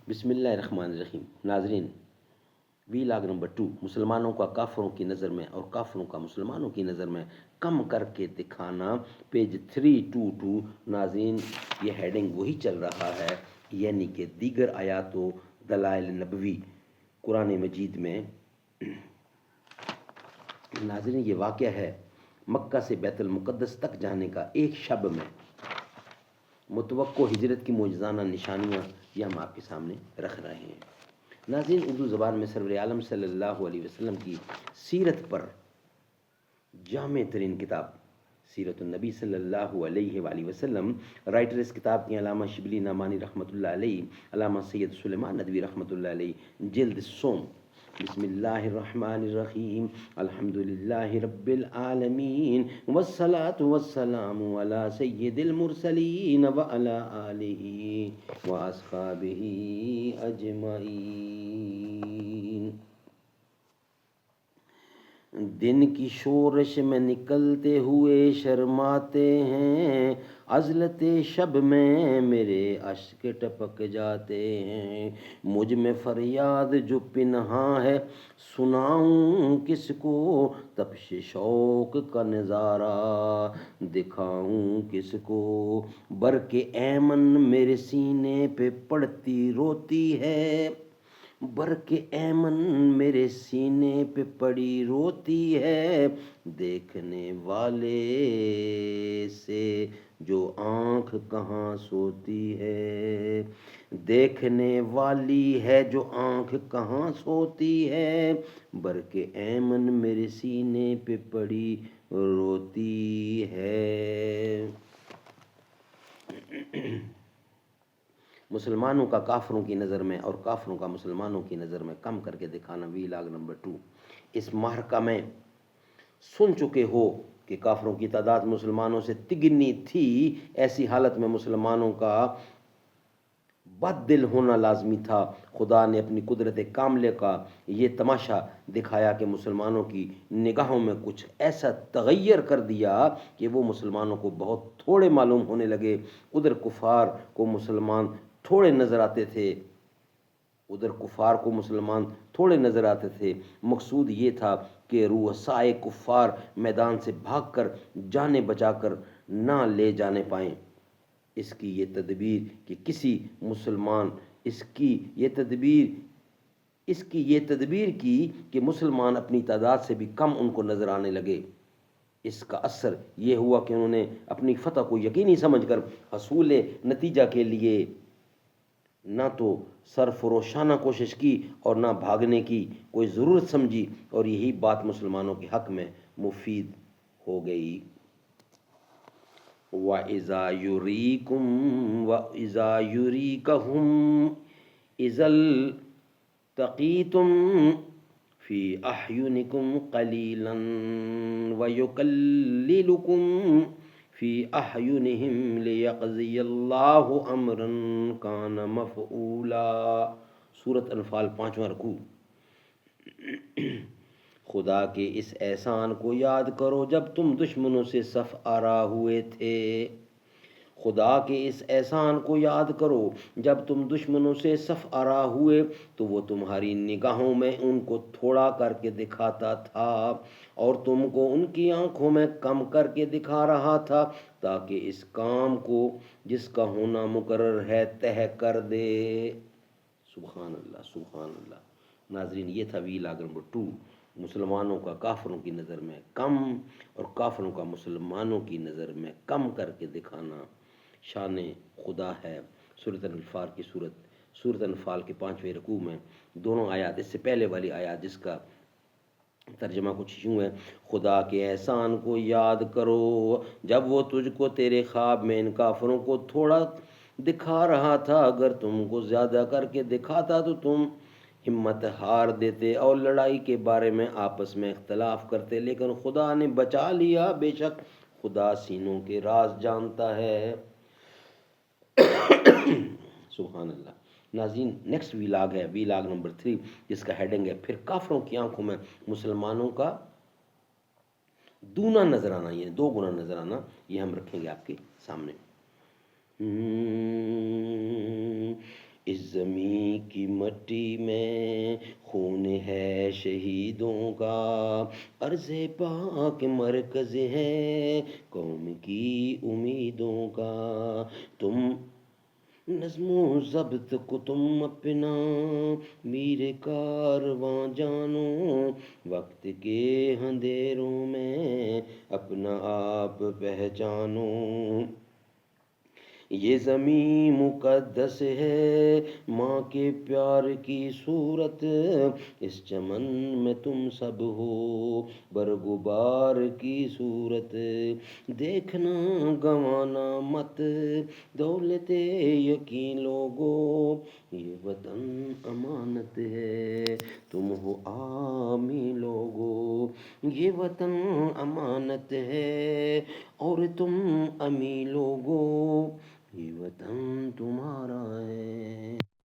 بسم اللہ الرحمن الرحیم. ناظرین، وی لاگ نمبر 2، مسلمانوں کا کافروں کی نظر میں اور کافروں کا مسلمانوں کی نظر میں کم کر کے دکھانا، پیج 322. ناظرین، یہ ہیڈنگ وہی چل رہا ہے، یعنی کہ دیگر آیات و دلائل نبوی قرآن مجید میں. ناظرین، یہ واقعہ ہے مکہ سے بیت المقدس تک جانے کا. ایک شب میں متوقع ہجرت کی معجزانہ نشانیاں یہ ہم آپ کے سامنے رکھ رہے ہیں. ناظرین، اردو زبان میں سرور عالم صلی اللہ علیہ وسلم کی سیرت پر جامع ترین کتاب سیرت النبی صلی اللہ علیہ وآلہ وسلم. رائٹر اس کتاب کے علامہ شبلی نعمانی رحمۃ اللہ علیہ، علامہ سید سلیمان ندوی رحمۃ اللہ علیہ. جلد سوم. بسم اللہ الرحمن الرحیم. الحمد للہ رب العالمین والصلاة والسلام علی سید المرسلین وعلی آلہ واصحابہ اجمعین. دن کی شورش میں نکلتے ہوئے شرماتے ہیں، عزلت شب میں میرے اشک ٹپک جاتے ہیں. مجھ میں فریاد جو پنہاں ہے، سناؤں کس کو تپش شوق کا نظارہ، دکھاؤں کس کو. برق ایمن میرے سینے پہ پڑتی روتی ہے، برق ایمن میرے سینے پہ پڑی روتی ہے. دیکھنے والے سے جو آنکھ کہاں سوتی ہے، دیکھنے والی ہے جو آنکھ کہاں سوتی ہے. برق ایمن میرے سینے پہ پڑی روتی ہے. مسلمانوں کا کافروں کی نظر میں اور کافروں کا مسلمانوں کی نظر میں کم کر کے دکھانا، وی لاگ نمبر 2. اس معرکہ میں سن چکے ہو کہ کافروں کی تعداد مسلمانوں سے تگنی تھی. ایسی حالت میں مسلمانوں کا بد دل ہونا لازمی تھا. خدا نے اپنی قدرت کاملہ کا یہ تماشا دکھایا کہ مسلمانوں کی نگاہوں میں کچھ ایسا تغیر کر دیا کہ وہ مسلمانوں کو بہت تھوڑے معلوم ہونے لگے. ادھر کفار کو مسلمان تھوڑے نظر آتے تھے، ادھر کفار کو مسلمان تھوڑے نظر آتے تھے. مقصود یہ تھا کہ رؤسائے کفار میدان سے بھاگ کر جانیں بچا کر نہ لے جانے پائیں. اس کی یہ تدبیر کہ کسی مسلمان اس کی یہ تدبیر کی کہ مسلمان اپنی تعداد سے بھی کم ان کو نظر آنے لگے. اس کا اثر یہ ہوا کہ انہوں نے اپنی فتح کو یقینی سمجھ کر حصول نتیجہ کے لیے نہ تو سرفروشانہ کوشش کی اور نہ بھاگنے کی کوئی ضرورت سمجھی، اور یہی بات مسلمانوں کے حق میں مفید ہو گئی. وَإِذَا يُرِيكَهُمْ إِذَا الْتَقِيتُمْ فِي أَعْيُنِكُمْ قَلِيلًا وَيُقَلِّلُكُمْ فِي أَعْيُنِهِمْ لِيَقْضِيَ اللَّهُ أَمْرًا كَانَ مَفْعُولًا. سورۃ انفال 5واں رکوع. خدا کے اس احسان کو یاد کرو جب تم دشمنوں سے صف آرا ہوئے تھے. خدا کے اس احسان کو یاد کرو جب تم دشمنوں سے صف آرا ہوئے تو وہ تمہاری نگاہوں میں ان کو تھوڑا کر کے دکھاتا تھا اور تم کو ان کی آنکھوں میں کم کر کے دکھا رہا تھا، تاکہ اس کام کو جس کا ہونا مقرر ہے طے کر دے. سبحان اللہ، سبحان اللہ. ناظرین، یہ تھا وی لاگ نمبر 2، مسلمانوں کا کافروں کی نظر میں کم اور کافروں کا مسلمانوں کی نظر میں کم کر کے دکھانا شان خدا ہے. سورۃ انفال کے 5ویں رکوع میں دونوں آیات، اس سے پہلے والی آیات جس کا ترجمہ کچھ یوں ہے: خدا کے احسان کو یاد کرو جب وہ تجھ کو تیرے خواب میں ان کافروں کو تھوڑا دکھا رہا تھا. اگر تم کو زیادہ کر کے دکھاتا تو تم ہمت ہار دیتے اور لڑائی کے بارے میں آپس میں اختلاف کرتے، لیکن خدا نے بچا لیا. بے شک خدا سینوں کے راز جانتا ہے. سبحان اللہ. ناظرین، نیکسٹ وی لاگ ہے وی لاگ نمبر 3، جس کا ہیڈنگ ہے پھر کافروں کی آنکھوں میں مسلمانوں کا دونا نظر آنا، یعنی دو گنا نظر آنا. یہ ہم رکھیں گے آپ کے سامنے. اس زمین کی مٹی میں خون ہے شہیدوں کا، عرض پاک مرکز ہے قوم کی امیدوں کا۔ تم نظم و ضبط کو تم اپنا میر کارواں جانو، وقت کے اندھیروں میں اپنا آپ پہچانو۔ یہ زمین مقدس ہے ماں کے پیار کی صورت، اس چمن میں تم سب ہو برگبار کی صورت۔ دیکھنا گنوانا مت دولت یقین لوگو، یہ وطن امانت ہے تم ہو عامی لوگو، یہ وطن امانت ہے اور تم امی لوگو، یہ وطن تمہارا ہے۔